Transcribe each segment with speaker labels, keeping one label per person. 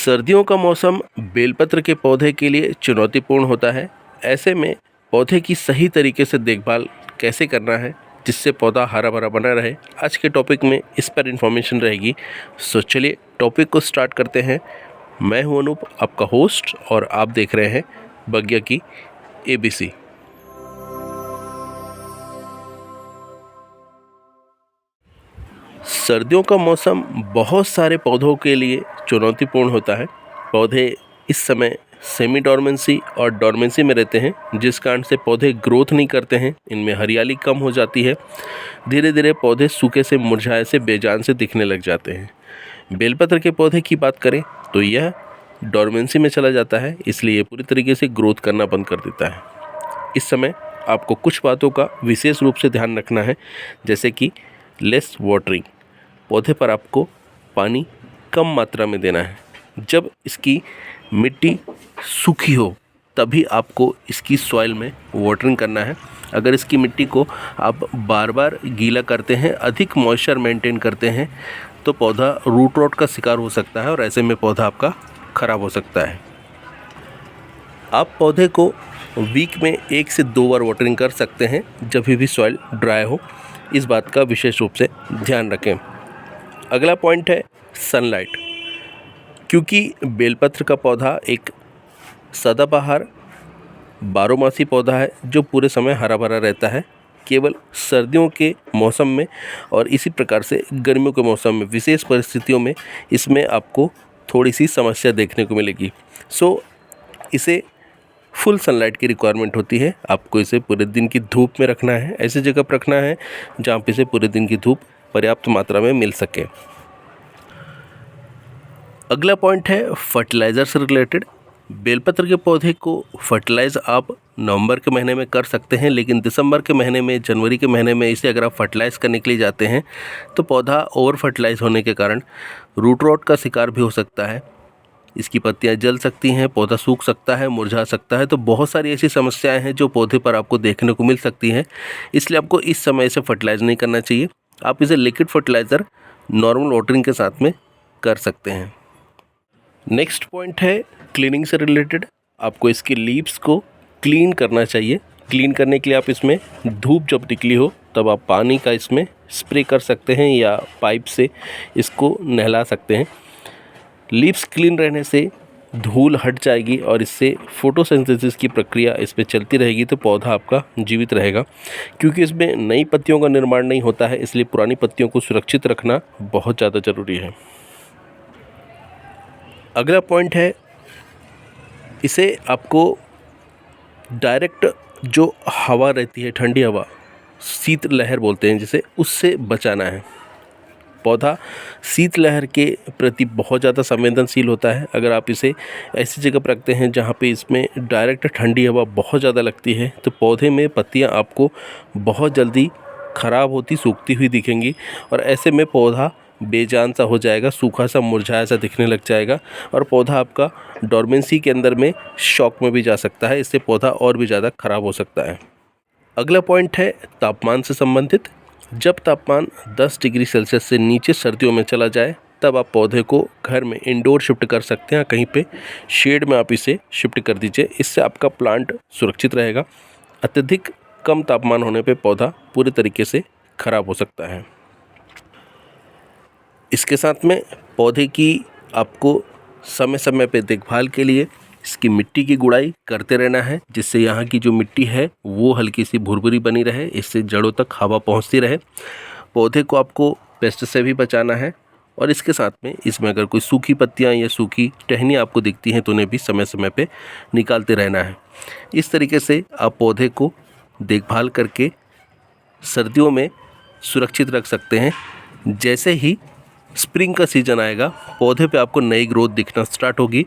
Speaker 1: सर्दियों का मौसम बेलपत्र के पौधे के लिए चुनौतीपूर्ण होता है। ऐसे में पौधे की सही तरीके से देखभाल कैसे करना है जिससे पौधा हरा भरा बना रहे, आज के टॉपिक में इस पर इन्फॉर्मेशन रहेगी। सो चलिए टॉपिक को स्टार्ट करते हैं। मैं हूं अनूप, आपका होस्ट, और आप देख रहे हैं बगिया की ABC। सर्दियों का मौसम बहुत सारे पौधों के लिए चुनौतीपूर्ण होता है। पौधे इस समय सेमी डोरमेंसी और डोरमेंसी में रहते हैं, जिस कारण से पौधे ग्रोथ नहीं करते हैं, इनमें हरियाली कम हो जाती है। धीरे धीरे पौधे सूखे से मुरझाए से बेजान से दिखने लग जाते हैं। बेलपत्र के पौधे की बात करें तो यह डोरमेंसी में चला जाता है, इसलिए पूरी तरीके से ग्रोथ करना बंद कर देता है। इस समय आपको कुछ बातों का विशेष रूप से ध्यान रखना है, जैसे कि लेस वाटरिंग। पौधे पर आपको पानी कम मात्रा में देना है। जब इसकी मिट्टी सूखी हो तभी आपको इसकी सॉइल में वाटरिंग करना है। अगर इसकी मिट्टी को आप बार बार गीला करते हैं, अधिक मॉइस्चर मेंटेन करते हैं, तो पौधा रूट रॉट का शिकार हो सकता है और ऐसे में पौधा आपका ख़राब हो सकता है। आप पौधे को वीक में 1 से 2 बार वाटरिंग कर सकते हैं जब भी सॉइल ड्राई हो। इस बात का विशेष रूप से ध्यान रखें। अगला पॉइंट है सनलाइट। क्योंकि बेलपत्र का पौधा एक सदाबहार बारहमासी पौधा है जो पूरे समय हरा भरा रहता है। केवल सर्दियों के मौसम में और इसी प्रकार से गर्मियों के मौसम में विशेष परिस्थितियों में इसमें आपको थोड़ी सी समस्या देखने को मिलेगी। इसे फुल सनलाइट की रिक्वायरमेंट होती है। आपको इसे पूरे दिन की धूप में रखना है, ऐसी जगह पर रखना है जहाँ पे इसे पूरे दिन की धूप पर्याप्त मात्रा में मिल सके। अगला पॉइंट है फर्टिलाइज़र से रिलेटेड। बेलपत्र के पौधे को फर्टिलाइज आप नवंबर के महीने में कर सकते हैं, लेकिन दिसंबर के महीने में, जनवरी के महीने में इसे अगर आप फर्टिलाइज़ करने के लिए जाते हैं तो पौधा ओवर फर्टिलाइज होने के कारण रूट रॉट का शिकार भी हो सकता है। इसकी पत्तियां जल सकती हैं, पौधा सूख सकता है, मुरझा सकता है। तो बहुत सारी ऐसी समस्याएं हैं जो पौधे पर आपको देखने को मिल सकती हैं। इसलिए आपको इस समय इसे फर्टिलाइज नहीं करना चाहिए। आप इसे लिक्विड फर्टिलाइज़र नॉर्मल वाटरिंग के साथ में कर सकते हैं। नेक्स्ट पॉइंट है क्लीनिंग से रिलेटेड। आपको इसके लीव्स को क्लीन करना चाहिए। क्लीन करने के लिए आप इसमें धूप जब निकली हो तब आप पानी का इसमें स्प्रे कर सकते हैं या पाइप से इसको नहला सकते हैं। लीव्स क्लीन रहने से धूल हट जाएगी और इससे फोटोसिंथेसिस की प्रक्रिया इस पर चलती रहेगी, तो पौधा आपका जीवित रहेगा। क्योंकि इसमें नई पत्तियों का निर्माण नहीं होता है, इसलिए पुरानी पत्तियों को सुरक्षित रखना बहुत ज़्यादा ज़रूरी है। अगला पॉइंट है, इसे आपको डायरेक्ट जो हवा रहती है, ठंडी हवा, शीत लहर बोलते हैं जिसे, उससे बचाना है। पौधा शीतलहर के प्रति बहुत ज़्यादा संवेदनशील होता है। अगर आप इसे ऐसी जगह पर रखते हैं जहाँ पे इसमें डायरेक्ट ठंडी हवा बहुत ज़्यादा लगती है, तो पौधे में पत्तियाँ आपको बहुत जल्दी ख़राब होती, सूखती हुई दिखेंगी और ऐसे में पौधा बेजान सा हो जाएगा, सूखा सा, मुरझाया सा दिखने लग जाएगा और पौधा आपका डोरमेंसी के अंदर में शॉक में भी जा सकता है। इससे पौधा और भी ज़्यादा ख़राब हो सकता है। अगला पॉइंट है तापमान से संबंधित। जब तापमान 10 डिग्री सेल्सियस से नीचे सर्दियों में चला जाए तब आप पौधे को घर में इंडोर शिफ्ट कर सकते हैं। कहीं पे शेड में आप इसे शिफ्ट कर दीजिए, इससे आपका प्लांट सुरक्षित रहेगा। अत्यधिक कम तापमान होने पे पौधा पूरे तरीके से खराब हो सकता है। इसके साथ में पौधे की आपको समय समय पे देखभाल के लिए इसकी मिट्टी की गुड़ाई करते रहना है, जिससे यहाँ की जो मिट्टी है वो हल्की सी भुरभुरी बनी रहे, इससे जड़ों तक हवा पहुँचती रहे। पौधे को आपको पेस्ट से भी बचाना है और इसके साथ में इसमें अगर कोई सूखी पत्तियाँ या सूखी टहनियाँ आपको दिखती हैं तो उन्हें भी समय समय पे निकालते रहना है। इस तरीके से आप पौधे को देखभाल करके सर्दियों में सुरक्षित रख सकते हैं। जैसे ही स्प्रिंग का सीज़न आएगा, पौधे पे आपको नई ग्रोथ दिखना स्टार्ट होगी।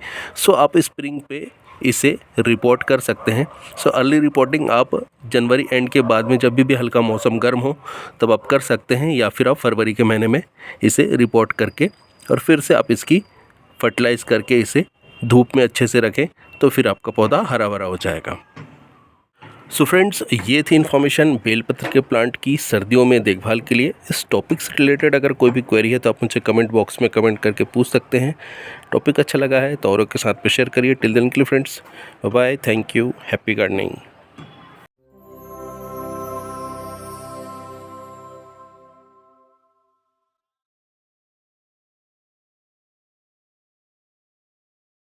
Speaker 1: आप स्प्रिंग पे इसे रिपोर्ट कर सकते हैं। अर्ली रिपोर्टिंग आप जनवरी एंड के बाद में जब भी हल्का मौसम गर्म हो तब आप कर सकते हैं, या फिर आप फरवरी के महीने में इसे रिपोर्ट करके और फिर से आप इसकी फर्टिलाइज़ करके इसे धूप में अच्छे से रखें, तो फिर आपका पौधा हरा भरा हो जाएगा। सो फ्रेंड्स, ये थी इन्फॉर्मेशन बेलपत्र के प्लांट की सर्दियों में देखभाल के लिए। इस टॉपिक से रिलेटेड अगर कोई भी क्वेरी है तो आप मुझे कमेंट बॉक्स में कमेंट करके पूछ सकते हैं। टॉपिक अच्छा लगा है तो औरों के साथ में शेयर करिए। टिल देन के लिए friends, bye bye, thank you, happy gardening.